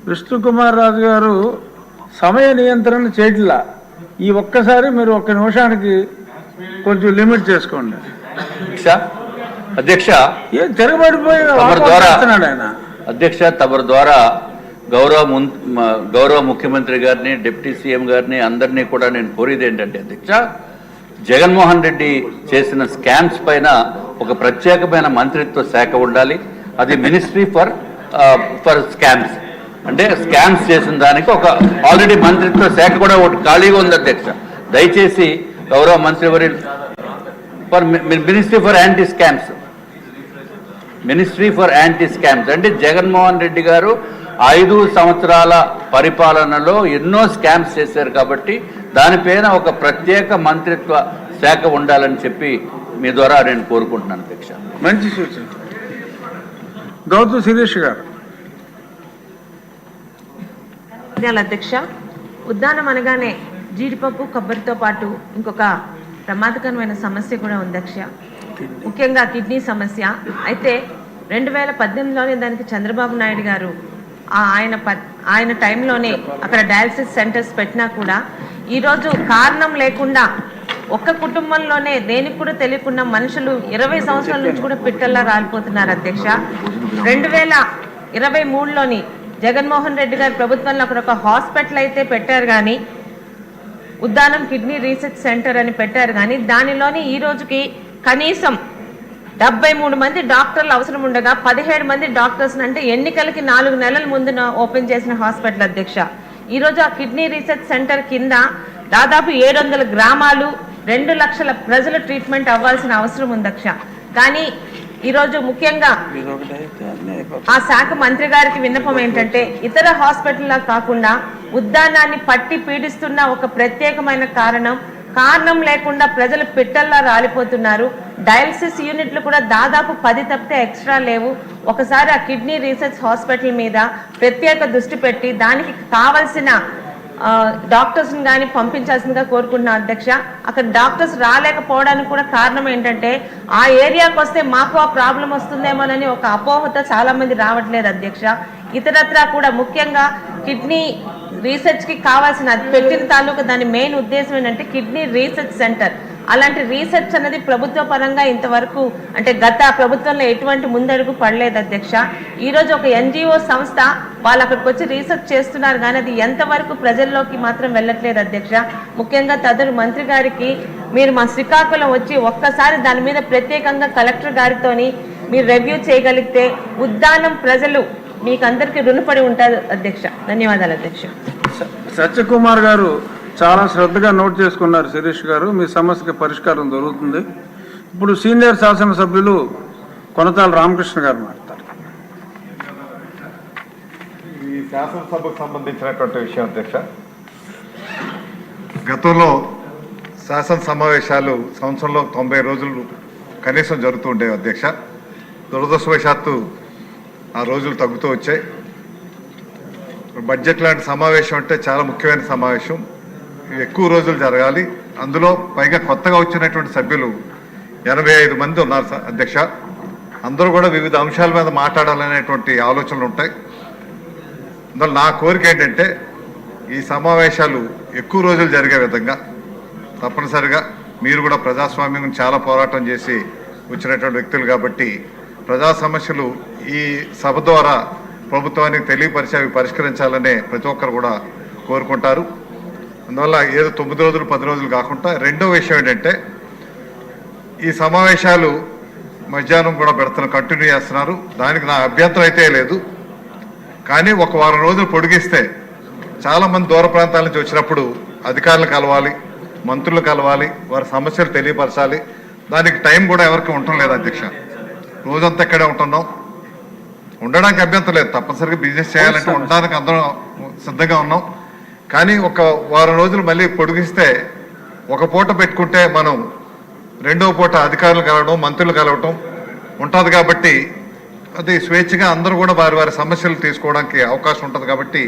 విష్ణుకుమార్ రాజు గారు సమయ నియంత్రణ చేయట్లా. ఈ ఒక్కసారి మీరు ఒక్క నిమిషానికి కొంచెం లిమిట్ చేసుకోండి. అధ్యక్ష ఏం తిరగబడిపోయి ఆయన. అధ్యక్ష తమరి ద్వారా గౌరవ ముఖ్యమంత్రి గారిని, డిప్యూటీ సీఎం గారిని అందరినీ కూడా నేను కోరేది ఏంటంటే అధ్యక్ష, జగన్మోహన్ రెడ్డి చేసిన స్కామ్స్ పైన ఒక ప్రత్యేకమైన మంత్రిత్వ శాఖ ఉండాలి. అది మినిస్ట్రీ ఫర్ స్కామ్స్. అంటే స్కామ్స్ చేసిన దానికి ఒక ఆల్రెడీ మంత్రిత్వ శాఖ కూడా ఒకటి ఖాళీగా ఉంది అధ్యక్ష. దయచేసి గౌరవ మంత్రివర్యులు ministry for anti scams, ministry for anti scams అంటే జగన్మోహన్ రెడ్డి గారు 5 సంవత్సరాల పరిపాలనలో ఎన్నో స్కామ్స్ చేశారు కాబట్టి దానిపైన ఒక ప్రత్యేక మంత్రిత్వ శాఖ ఉండాలని చెప్పి మీ ద్వారా నేను కోరుకుంటున్నాను అధ్యక్ష. మంచి సూచన. గౌతమ్ శిరీష్ గారు. అధ్యక్ష, ఉద్దానం అనగానే జీడిపప్పు కొబ్బరితో పాటు ఇంకొక ప్రమాదకరమైన సమస్య కూడా ఉంది అధ్యక్ష, ముఖ్యంగా కిడ్నీ సమస్య. అయితే 2018లోనే దానికి చంద్రబాబు నాయుడు గారు ఆయన టైంలోనే అక్కడ డయాలసిస్ సెంటర్స్ పెట్టినా కూడా ఈరోజు కారణం లేకుండా ఒక్క కుటుంబంలోనే దేనికి కూడా తెలియకుండా మనుషులు 20 సంవత్సరాల నుంచి కూడా పిట్టల్లా రాలిపోతున్నారు అధ్యక్ష. 2023లోని జగన్మోహన్ రెడ్డి గారి ప్రభుత్వంలో అక్కడ ఒక హాస్పిటల్ అయితే పెట్టారు కానీ, ఉద్దానం కిడ్నీ రీసెర్చ్ సెంటర్ అని పెట్టారు కానీ దానిలోని ఈ రోజుకి కనీసం 73 మంది డాక్టర్లు అవసరం ఉండగా 17 మంది డాక్టర్స్ అంటే ఎన్నికలకి 4 నెలల ముందున ఓపెన్ చేసిన హాస్పిటల్ అధ్యక్ష. ఈరోజు ఆ కిడ్నీ రీసెర్చ్ సెంటర్ కింద దాదాపు 700 గ్రామాలు 2 లక్షల ప్రజలు ట్రీట్మెంట్ అవ్వాల్సిన అవసరం ఉంది అధ్యక్ష. కానీ ఈరోజు ముఖ్యంగా ఆ శాఖ మంత్రి గారికి విన్నపం ఏంటంటే, ఇతర హాస్పిటల్లా కాకుండా ఉద్దానాన్ని పట్టి పీడిస్తున్న ఒక ప్రత్యేకమైన కారణం లేకుండా ప్రజలు పిట్టల్లా రాలిపోతున్నారు. డయాలసిస్ యూనిట్లు కూడా దాదాపు 10 తప్పితే ఎక్స్ట్రా లేవు. ఒకసారి ఆ కిడ్నీ రీసెర్చ్ హాస్పిటల్ మీద ప్రత్యేక దృష్టి పెట్టి దానికి కావలసిన డాక్టర్స్ని కానీ పంపించాల్సిందిగా కోరుకుంటున్నాం అధ్యక్ష. అక్కడ డాక్టర్స్ రాలేకపోవడానికి కూడా కారణం ఏంటంటే, ఆ ఏరియాకి వస్తే మాకు ఆ ప్రాబ్లం వస్తుందేమోనని ఒక అపోహతో చాలా మంది రావట్లేదు అధ్యక్ష. ఇతరత్రా కూడా ముఖ్యంగా కిడ్నీ రీసెర్చ్కి కావాల్సిన పెట్టిన తాలూకా దాని మెయిన్ ఉద్దేశం ఏంటంటే కిడ్నీ రీసెర్చ్ సెంటర్. అలాంటి రీసెర్చ్ అనేది ప్రభుత్వ పరంగా ఇంతవరకు అంటే గత ప్రభుత్వంలో ఎటువంటి ముందడుగు పడలేదు అధ్యక్ష. ఈరోజు ఒక ఎన్జిఓ సంస్థ వాళ్ళు అక్కడికి వచ్చి రీసెర్చ్ చేస్తున్నారు కానీ అది ఎంతవరకు ప్రజల్లోకి మాత్రం వెళ్ళట్లేదు అధ్యక్ష. ముఖ్యంగా తదురు మంత్రి గారికి మీరు మా శ్రీకాకుళం వచ్చి ఒక్కసారి దాని మీద ప్రత్యేకంగా కలెక్టర్ గారితోని మీరు రివ్యూ చేయగలిగితే ఉద్దానం ప్రజలు మీకు అందరికీ రుణపడి ఉంటారు అధ్యక్ష. ధన్యవాదాలు అధ్యక్ష. సత్యకుమార్ గారు చాలా శ్రద్ధగా నోట్ చేసుకున్నారు. శిరీష్ గారు, మీ సమస్యకి పరిష్కారం దొరుకుతుంది. ఇప్పుడు సీనియర్ శాసనసభ్యులు కొనతాల రామకృష్ణ గారు మాట్లాడతారు. ఈ శాసనసభకు సంబంధించినటువంటి విషయం అధ్యక్ష, గతంలో శాసన సమావేశాలు సంవత్సరంలో 90 రోజులు కనీసం జరుగుతూ ఉండేవి అధ్యక్ష. దురదృష్టవశాత్తు ఆ రోజులు తగ్గుతూ వచ్చాయి. బడ్జెట్ లాంటి సమావేశం అంటే చాలా ముఖ్యమైన సమావేశం, ఎక్కువ రోజులు జరగాలి. అందులో పైగా కొత్తగా వచ్చినటువంటి సభ్యులు 85 మంది ఉన్నారు అధ్యక్ష. అందరూ కూడా వివిధ అంశాల మీద మాట్లాడాలనేటువంటి ఆలోచనలు ఉంటాయి. అందులో నా కోరిక ఏంటంటే ఈ సమావేశాలు ఎక్కువ రోజులు జరిగే విధంగా తప్పనిసరిగా, మీరు కూడా ప్రజాస్వామ్యం చాలా పోరాటం చేసి వచ్చినటువంటి వ్యక్తులు కాబట్టి ప్రజా సమస్యలు ఈ సభ ద్వారా ప్రభుత్వానికి తెలియపరిచి అవి పరిష్కరించాలనే ప్రతి ఒక్కరు కూడా కోరుకుంటారు. అందువల్ల ఏదో 9 రోజులు 10 రోజులు కాకుండా, రెండో విషయం ఏంటంటే ఈ సమావేశాలు మధ్యాహ్నం కూడా కంటిన్యూ చేస్తున్నారు. దానికి నా అభ్యంతరం అయితే లేదు. కానీ ఒక వారం రోజులు పొడిగిస్తే చాలామంది దూర ప్రాంతాల నుంచి వచ్చినప్పుడు అధికారులు కలవాలి, మంత్రులు కలవాలి, వారి సమస్యలు తెలియపరచాలి. దానికి టైం కూడా ఎవరికి ఉండటం లేదు అధ్యక్ష. రోజంతా ఇక్కడే ఉంటున్నాం, ఉండడానికి అభ్యంతరం లేదు. తప్పనిసరిగా బిజినెస్ చేయాలంటే ఉండడానికి అందరం సిద్ధంగా ఉన్నాం. కానీ ఒక వారం రోజులు మళ్ళీ పొడిగిస్తే ఒక పూట పెట్టుకుంటే మనం రెండవ పూట అధికారులు కలవడం, మంత్రులు కలవటం ఉంటుంది. కాబట్టి అది స్వేచ్ఛగా అందరూ కూడా వారి వారి సమస్యలు తీసుకోవడానికి అవకాశం ఉంటుంది. కాబట్టి